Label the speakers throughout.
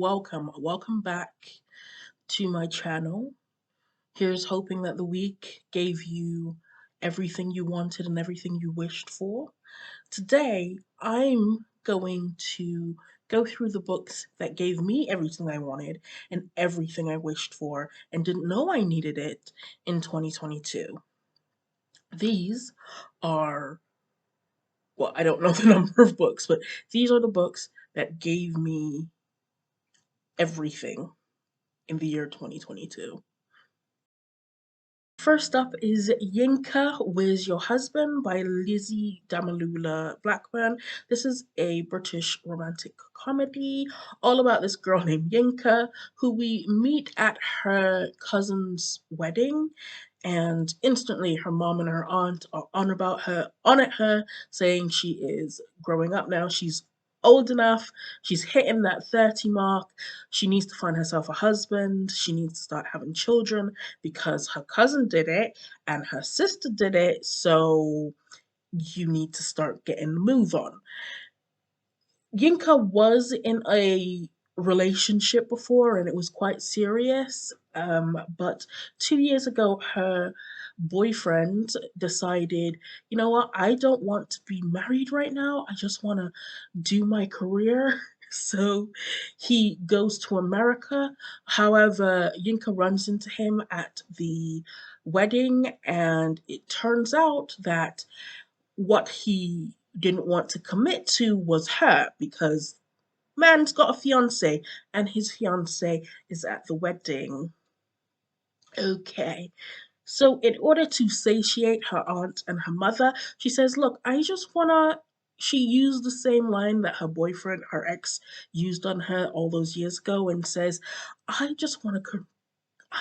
Speaker 1: welcome back to my channel. Here's hoping that the week gave you everything you wanted and everything you wished for. Today, I'm going to go through the books that gave me everything I wanted and everything I wished for and didn't know I needed it in 2022. These are, well, I don't know the number of books, but these are the books that gave me everything in the year 2022. First up is Yinka, Where's Your Husband by Lizzie, Damilola, Blackburn. This is a British romantic comedy all about this girl named Yinka who we meet at her cousin's wedding, and instantly her mom and her aunt are on at her, saying she is growing up now. She's old enough, she's hitting that 30 mark, she needs to find herself a husband, she needs to start having children because her cousin did it and her sister did it, so you need to start getting the move on. Yinka was in a relationship before and it was quite serious, but 2 years ago, her boyfriend decided, you know what, I don't want to be married right now, I just want to do my career. So he goes to America. However, Yinka runs into him at the wedding, and it turns out that what he didn't want to commit to was her because man's got a fiance and his fiance is at the wedding. Okay. So, in order to satiate her aunt and her mother, she says, look, I just wanna. She used the same line that her boyfriend, her ex, used on her all those years ago and says, I just wanna.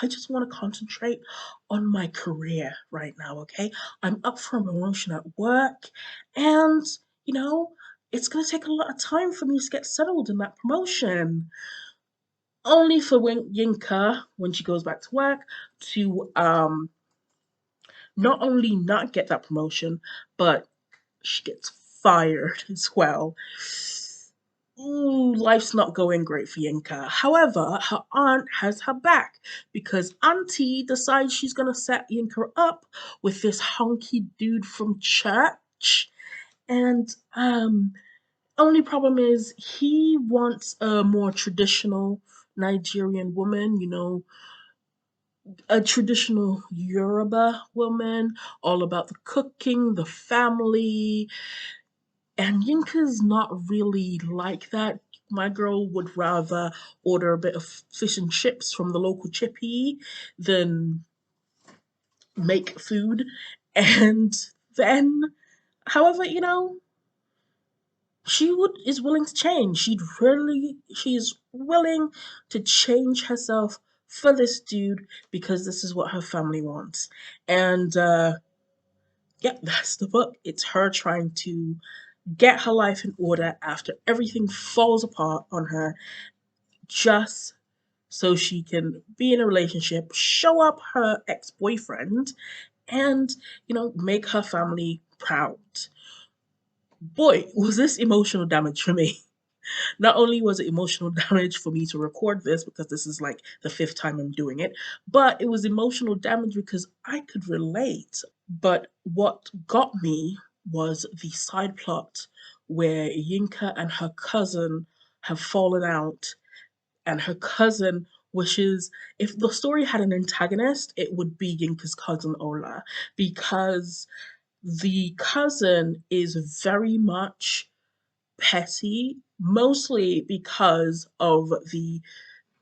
Speaker 1: I just want to concentrate on my career right now, okay? I'm up for a promotion at work, and you know, it's gonna take a lot of time for me to get settled in that promotion. Only for Yinka, when she goes back to work, to not only not get that promotion, but she gets fired as well. Ooh, life's not going great for Yinka. However, her aunt has her back because Auntie decides she's gonna set Yinka up with this hunky dude from church. And only problem is he wants a more traditional Nigerian woman, a traditional Yoruba woman, all about the cooking, the family. And Yinka's not really like that. My girl would rather order a bit of fish and chips from the local chippy than make food. And then, however, is willing to change. She is willing to change herself for this dude because this is what her family wants. And yeah, that's the book. It's her trying to get her life in order after everything falls apart on her, just so she can be in a relationship, show up her ex-boyfriend, and make her family proud. Boy, was this emotional damage for me. Not only was it emotional damage for me to record this because this is like the fifth time I'm doing it, but it was emotional damage because I could relate. But what got me was the side plot where Yinka and her cousin have fallen out, and her cousin wishes, if the story had an antagonist, it would be Yinka's cousin Ola, because the cousin is very much petty, mostly because of the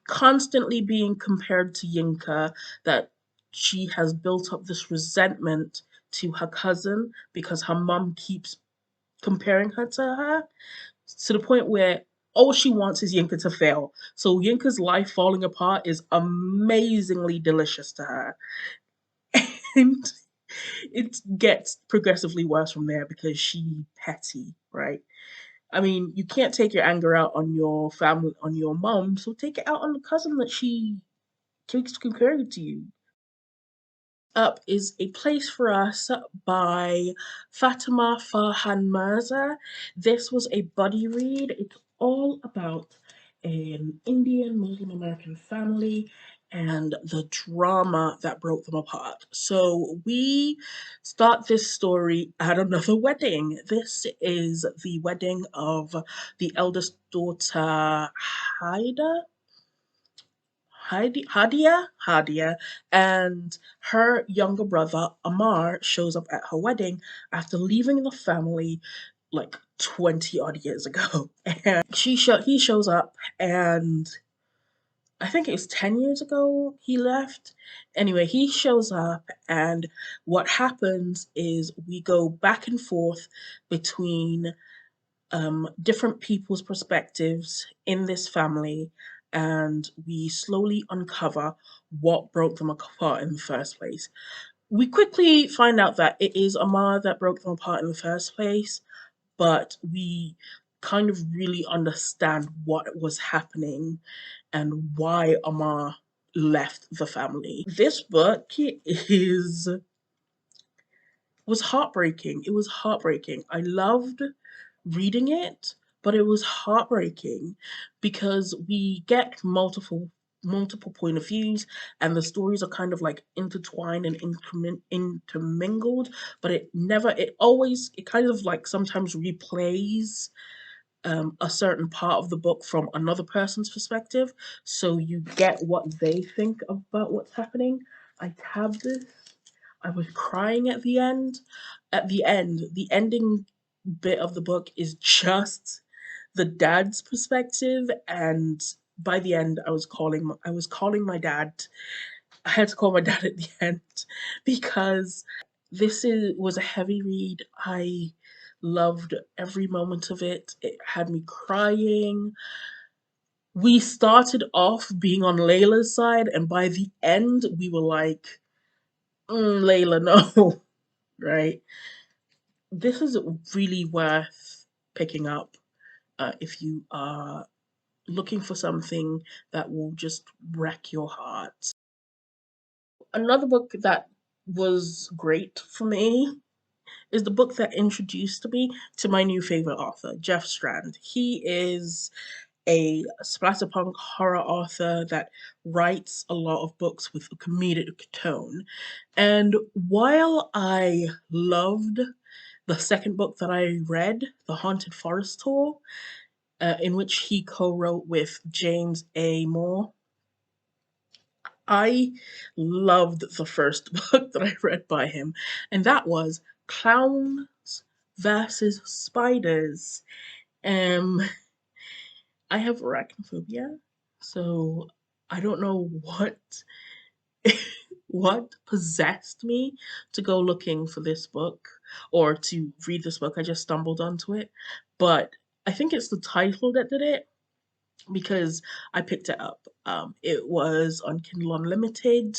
Speaker 1: constantly being compared to Yinka, that she has built up this resentment to her cousin because her mum keeps comparing her to her, to the point where all she wants is Yinka to fail. So Yinka's life falling apart is amazingly delicious to her. And it gets progressively worse from there because she's petty, right? I mean, you can't take your anger out on your family, on your mom, so take it out on the cousin that she keeps comparing to you. Up is A Place for Us by Fatima Farheen Mirza. This was a buddy read. It's all about an Indian Muslim American family and the drama that broke them apart. So we start this story at another wedding. This is the wedding of the eldest daughter, Haida. Hadia, and her younger brother Amar shows up at her wedding after leaving the family like 20 odd years ago. And he shows up, and I think it was 10 years ago he left. Anyway, he shows up, and what happens is we go back and forth between different people's perspectives in this family, and we slowly uncover what broke them apart in the first place. We quickly find out that it is Amar that broke them apart in the first place, but we kind of really understand what was happening and why Amar left the family. This book is was heartbreaking. It was heartbreaking. I loved reading it, but it was heartbreaking because we get multiple point of views, and the stories are kind of like intertwined and intermingled, but it kind of like sometimes replays a certain part of the book from another person's perspective, so you get what they think about what's happening. I have this. I was crying at the end. At the end, the ending bit of the book is just the dad's perspective, and by the end, I was calling my dad. I had to call my dad at the end because was a heavy read. I loved every moment of it. It had me crying. We started off being on Layla's side, and by the end, we were like, Layla, no, right? This is really worth picking up if you are looking for something that will just wreck your heart. Another book that was great for me is the book that introduced me to my new favorite author, Jeff Strand. He is a splatterpunk horror author that writes a lot of books with a comedic tone. And while I loved the second book that I read, The Haunted Forest Tour, in which he co-wrote with James A. Moore, I loved the first book that I read by him, and that was Clowns versus Spiders. Um, I have arachnophobia, so I don't know what possessed me to go looking for this book or to read this book. I just stumbled onto it, but I think it's the title that did it because I picked it up. It was on Kindle Unlimited,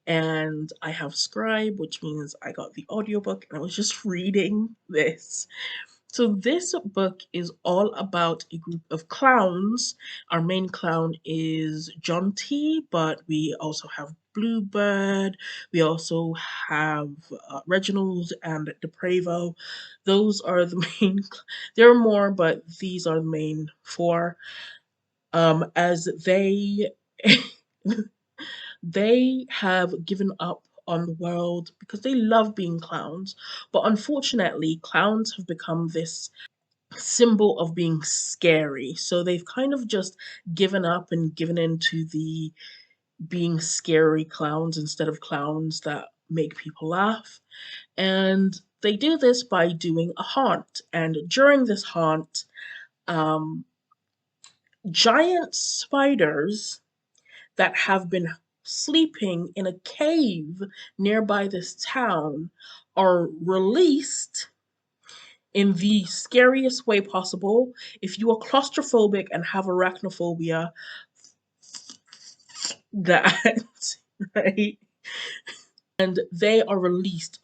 Speaker 1: and I have Scribe, which means I got the audiobook and I was just reading this. So this book is all about a group of clowns. Our main clown is John T, but we also have Bluebird. We also have Reginald and Depravo. Those are the main. There are more, but these are the main four. As they have given up on the world because they love being clowns, but unfortunately, clowns have become this symbol of being scary. So they've kind of just given up and given into the being scary clowns instead of clowns that make people laugh. And they do this by doing a haunt. And during this haunt, um, giant spiders that have been sleeping in a cave nearby this town are released in the scariest way possible. If you are claustrophobic and have arachnophobia, that, right? And they are released.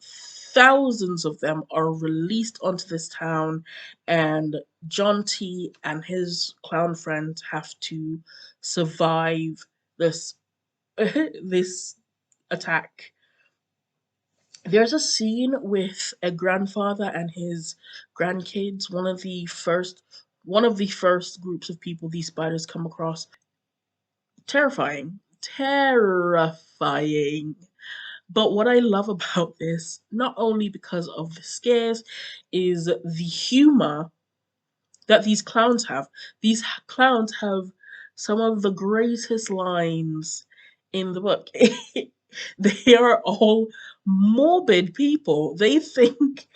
Speaker 1: Thousands of them are released onto this town, and John T and his clown friend have to survive this this attack. There's a scene with a grandfather and his grandkids. One of the first one of the first groups of people these spiders come across. Terrifying. Terrifying. But what I love about this, not only because of the scares, is the humor that these clowns have. These clowns have some of the greatest lines in the book. They are all morbid people. They think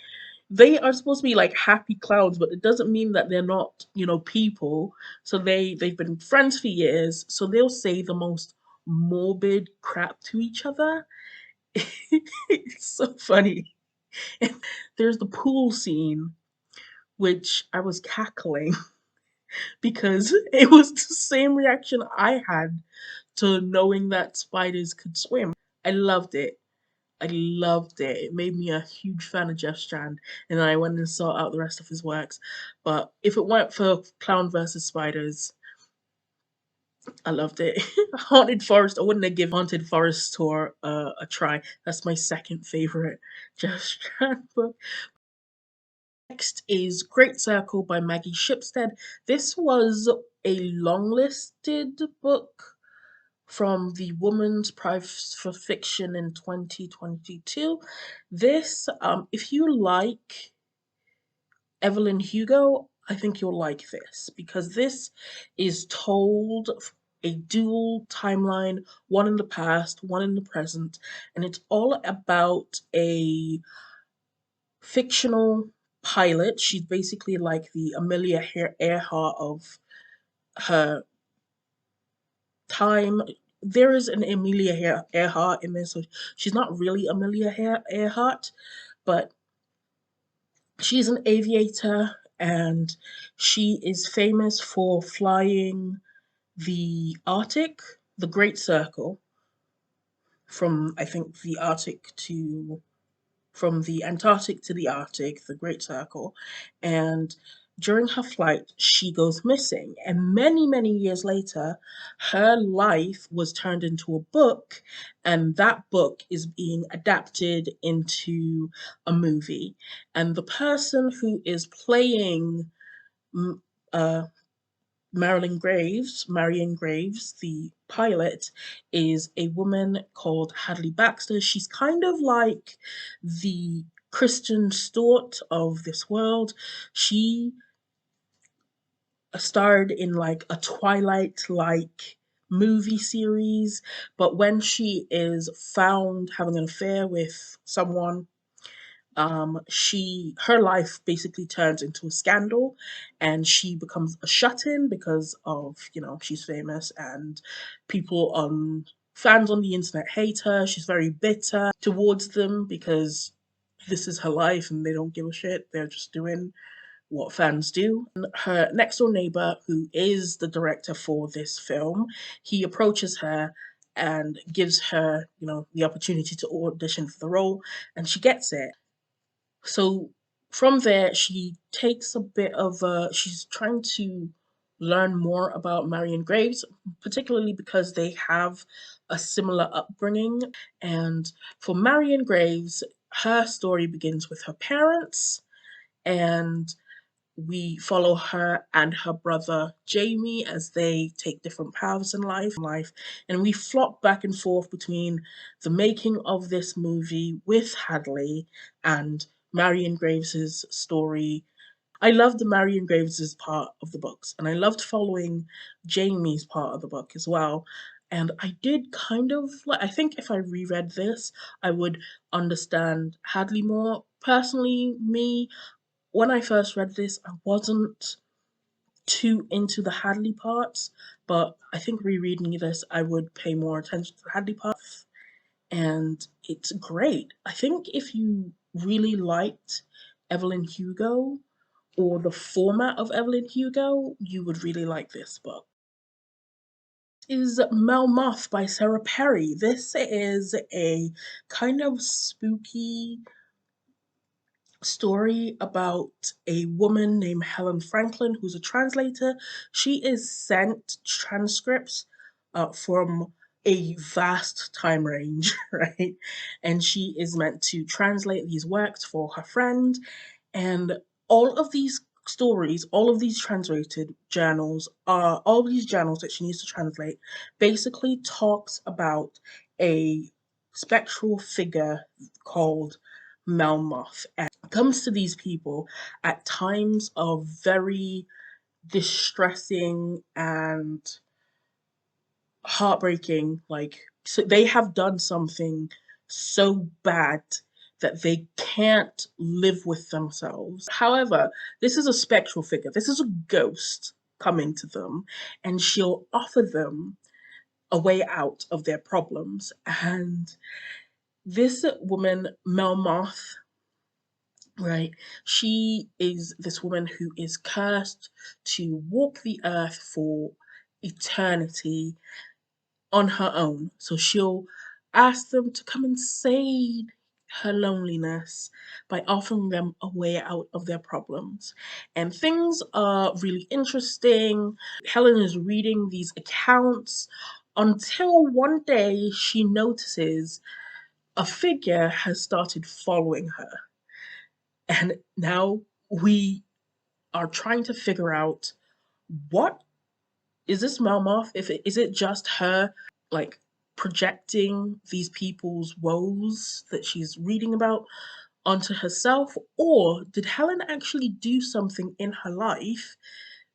Speaker 1: they are supposed to be like happy clowns, but it doesn't mean that they're not, people. So they've been friends for years, so they'll say the most morbid crap to each other. It's so funny. There's the pool scene, which I was cackling because it was the same reaction I had to knowing that spiders could swim. I loved it. I loved it. It made me a huge fan of Jeff Strand, and then I went and sought out the rest of his works. But if it weren't for Clown versus Spiders, I loved it. Haunted Forest, I wouldn't have given Haunted Forest tour a try. That's my second favorite Jeff Strand book. Next is Great Circle by Maggie Shipstead. This was a long listed book from the Woman's Prize for Fiction in 2022. This, if you like Evelyn Hugo, I think you'll like this because this is told a dual timeline, one in the past, one in the present, and it's all about a fictional pilot. She's basically like the Amelia Earhart of her time. There is an Amelia Earhart in this, so she's not really Amelia Earhart, but she's an aviator and she is famous for flying the Arctic, the Great Circle, from I think the Arctic to from the Antarctic to the Arctic, the Great Circle, and during her flight, she goes missing. And many, many years later, her life was turned into a book, and that book is being adapted into a movie. And the person who is playing mm, uh, Marion Graves, the pilot, is a woman called Hadley Baxter. She's kind of like the Kristen Stewart of this world. She starred in like a Twilight like movie series, but when she is found having an affair with someone, her life basically turns into a scandal, and she becomes a shut-in because of she's famous, and people on fans on the internet hate her. She's very bitter towards them because this is her life and they don't give a shit. They're just doing what fans do. And her next door neighbor, who is the director for this film, he approaches her and gives her, the opportunity to audition for the role, and she gets it. So from there, she takes a bit of she's trying to learn more about Marion Graves, particularly because they have a similar upbringing. And for Marion Graves, her story begins with her parents, and we follow her and her brother Jamie as they take different paths in life, and we flop back and forth between the making of this movie with Hadley and Marion Graves's story. I loved the Marion Graves's part of the books, and I loved following Jamie's part of the book as well. And I did kind of like, I think if I reread this, I would understand Hadley more. Personally, me, when I first read this, I wasn't too into the Hadley parts, but I think rereading this, I would pay more attention to the Hadley parts, and it's great. I think if you really liked Evelyn Hugo or the format of Evelyn Hugo, you would really like this book. Is Melmoth by Sarah Perry. This is a kind of spooky story about a woman named Helen Franklin who's a translator. She is sent transcripts from a vast time range, right? And she is meant to translate these works for her friend. And all of these stories, all of these translated journals, all of these journals that she needs to translate, basically talks about a spectral figure called Melmoth, and comes to these people at times of very distressing and heartbreaking. Like, so they have done something so bad that they can't live with themselves. However, this is a spectral figure, this is a ghost coming to them, and she'll offer them a way out of their problems. And this woman, Melmoth, right, she is this woman who is cursed to walk the earth for eternity on her own. So she'll ask them to come and save her loneliness by offering them a way out of their problems. And things are really interesting. Helen is reading these accounts until one day she notices a figure has started following her. And now we are trying to figure out, what is this Melmoth? Is it just her, like, projecting these people's woes that she's reading about onto herself, or did Helen actually do something in her life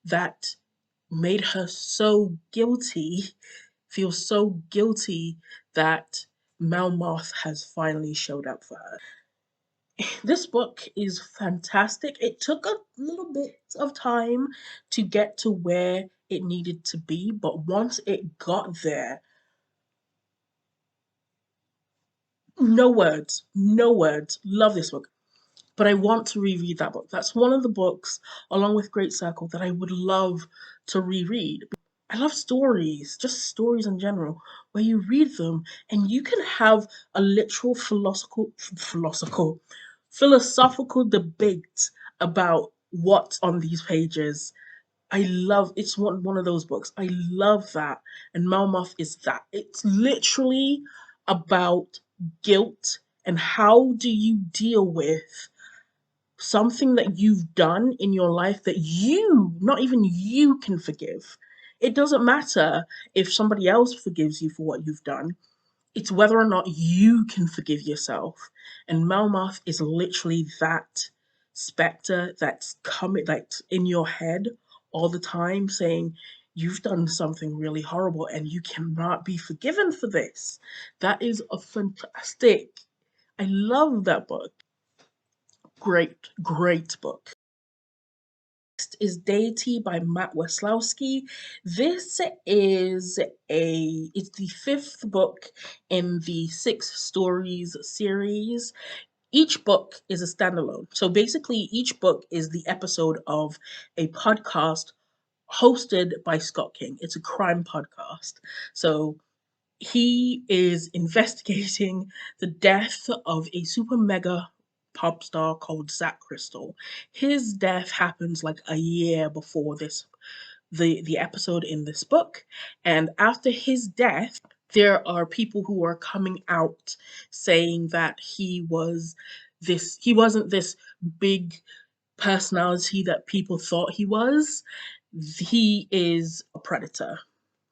Speaker 1: that made her so guilty, feel so guilty, that Melmoth has finally showed up for her? This book is fantastic. It took a little bit of time to get to where it needed to be, but once it got there, no words, no words. Love this book. But I want to reread that book. That's one of the books, along with Great Circle, that I would love to reread. I love stories, just stories in general, where you read them and you can have a literal philosophical debate about what's on these pages. I love, it's one of those books. I love that. And Melmoth is that. It's literally about guilt and how do you deal with something that you've done in your life that you, not even you, can forgive. It doesn't matter if somebody else forgives you for what you've done. It's whether or not you can forgive yourself. And Melmoth is literally that specter that's coming, like, in your head all the time, saying, you've done something really horrible and you cannot be forgiven for this. That is a fantastic. I love that book. Great, great book. Next is Diety by Wesolowski. This is it's the fifth book in the 6 stories series. Each book is a standalone. So basically, each book is the episode of a podcast hosted by Scott King. It's a crime podcast. So he is investigating the death of a super mega pop star called Zach Crystal. His death happens like a year before the episode in this book, and after his death, there are people who are coming out saying that he wasn't this big personality that people thought he was. He is a predator,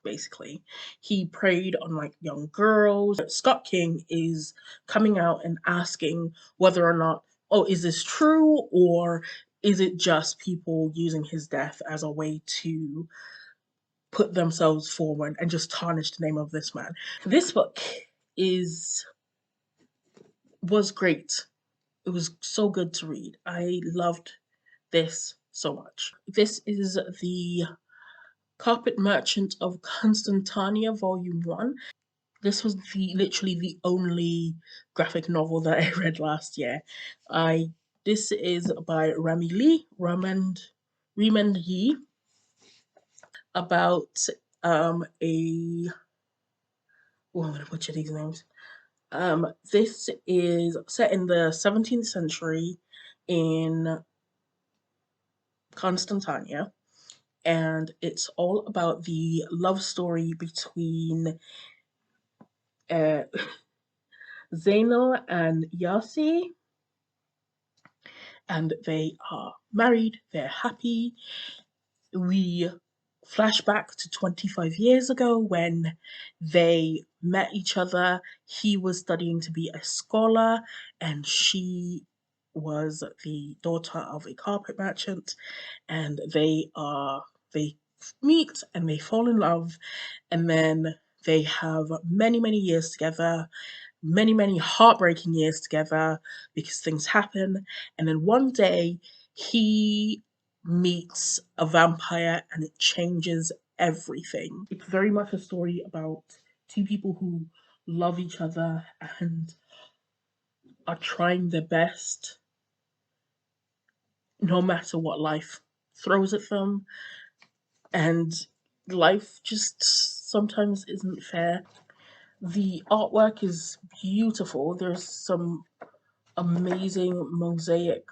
Speaker 1: basically. He preyed on, like, young girls. Scott King is coming out and asking whether or not, oh, is this true, or is it just people using his death as a way to put themselves forward and just tarnish the name of this man? This book is was great. It was so good to read. I loved this so much. This is the Carpet Merchant of Constantania, Volume 1. This was literally the only graphic novel that I read last year. This is by Remend Yi, about a oh, I'm gonna butcher these names. This is set in the 17th century in Constantania, and it's all about the love story between uh, Zainal and Yasi. and they are married, they're happy. We flash back to 25 years ago when they met each other. He was studying to be a scholar, and she was the daughter of a carpet merchant, and they meet and they fall in love, and then they have many years together, many heartbreaking years together because things happen. And then one day he meets a vampire and it changes everything. It's very much a story about two people who love each other and are trying their best no matter what life throws at them. And life just sometimes isn't fair. The artwork is beautiful. There's some amazing mosaic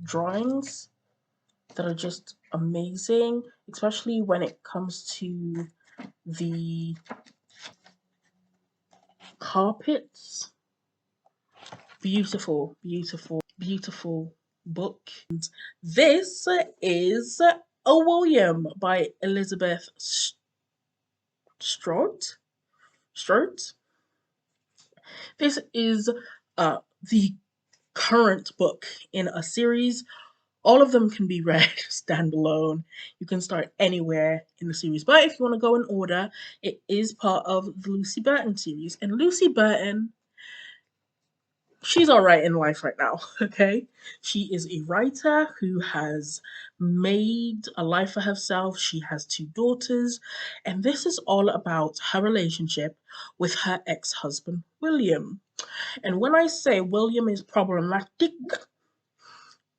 Speaker 1: drawings that are just amazing, especially when it comes to the carpets. Beautiful, beautiful book. And this is A William by Elizabeth Strout. Strout. This is the current book in a series. All of them can be read standalone. You can start anywhere in the series. But if you want to go in order, it is part of the Lucy Burton series. And Lucy Burton, she's alright in life right now, okay? She is a writer who has made a life for herself. She has two daughters. And this is all about her relationship with her ex-husband, William. And when I say William is problematic,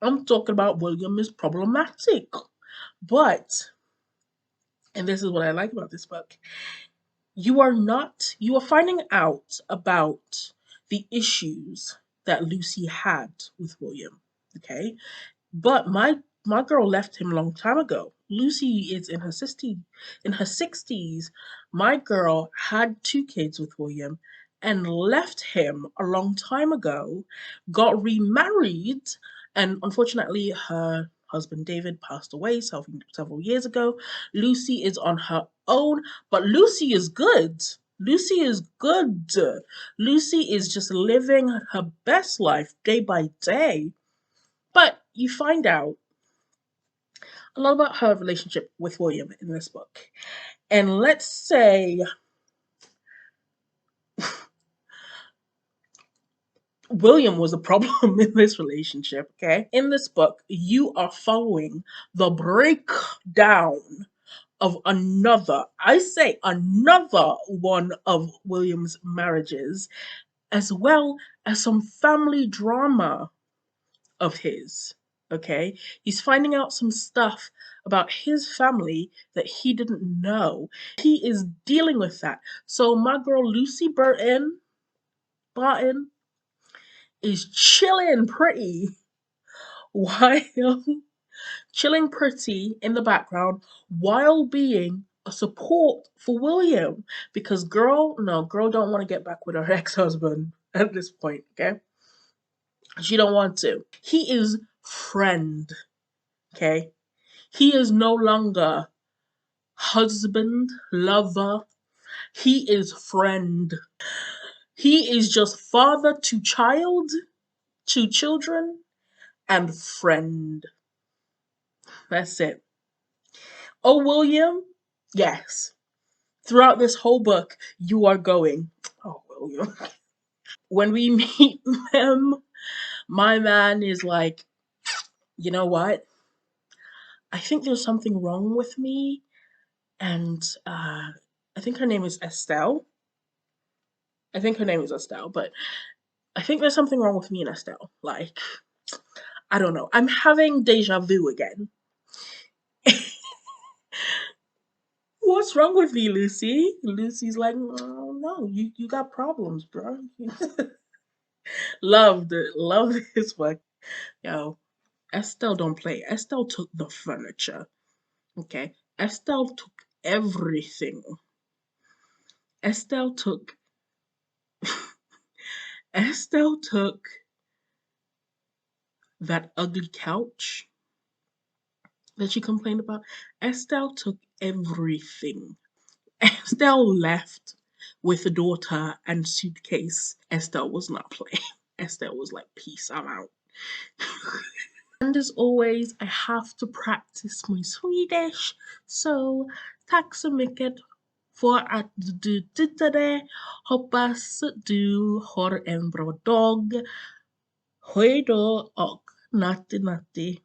Speaker 1: I'm talking about William is problematic. But, and this is what I like about this book, you are finding out about the issues that Lucy had with William. Okay? But my girl left him a long time ago. Lucy is in her 60s. My girl had two kids with William and left him a long time ago, got remarried, and unfortunately her husband David passed away several years ago. Lucy is on her own, but Lucy is good. Lucy is good. Lucy is just living her best life day by day. But you find out a lot about her relationship with William in this book. And let's say William was a problem in this relationship, okay? In this book, you are following the breakdown of I say another one of William's marriages, as well as some family drama of his. Okay, he's finding out some stuff about his family that he didn't know. He is dealing with that. So my girl Lucy Barton is chilling pretty while chilling pretty in the background while being a support for William, because girl don't want to get back with her ex-husband at this point. Okay, she don't want to. He is friend. Okay, he is no longer husband, lover. He is friend. He is just father to child, to children, and friend. That's it. Oh, William? Yes. Throughout this whole book, you are going, oh, William. When we meet them, my man is like, you know what? I think there's something wrong with me. And I think her name is Estelle. I think her name is Estelle, but I think there's something wrong with me and Estelle. Like, I don't know. I'm having deja vu again. What's wrong with me, Lucy? Lucy's like, oh, no, you got problems, bro. Loved this one. Yo, Estelle don't play. Estelle took the furniture. Okay, Estelle took everything. Estelle took. Estelle took that ugly couch that she complained about. Estelle took everything. Estelle left with a daughter and suitcase. Estelle was not playing. Estelle was like, peace, I'm out. And as always, I have to practice my Swedish. So, tack så mycket för att du tittade. Hoppas du har en bra dag. Hej då och natti natti.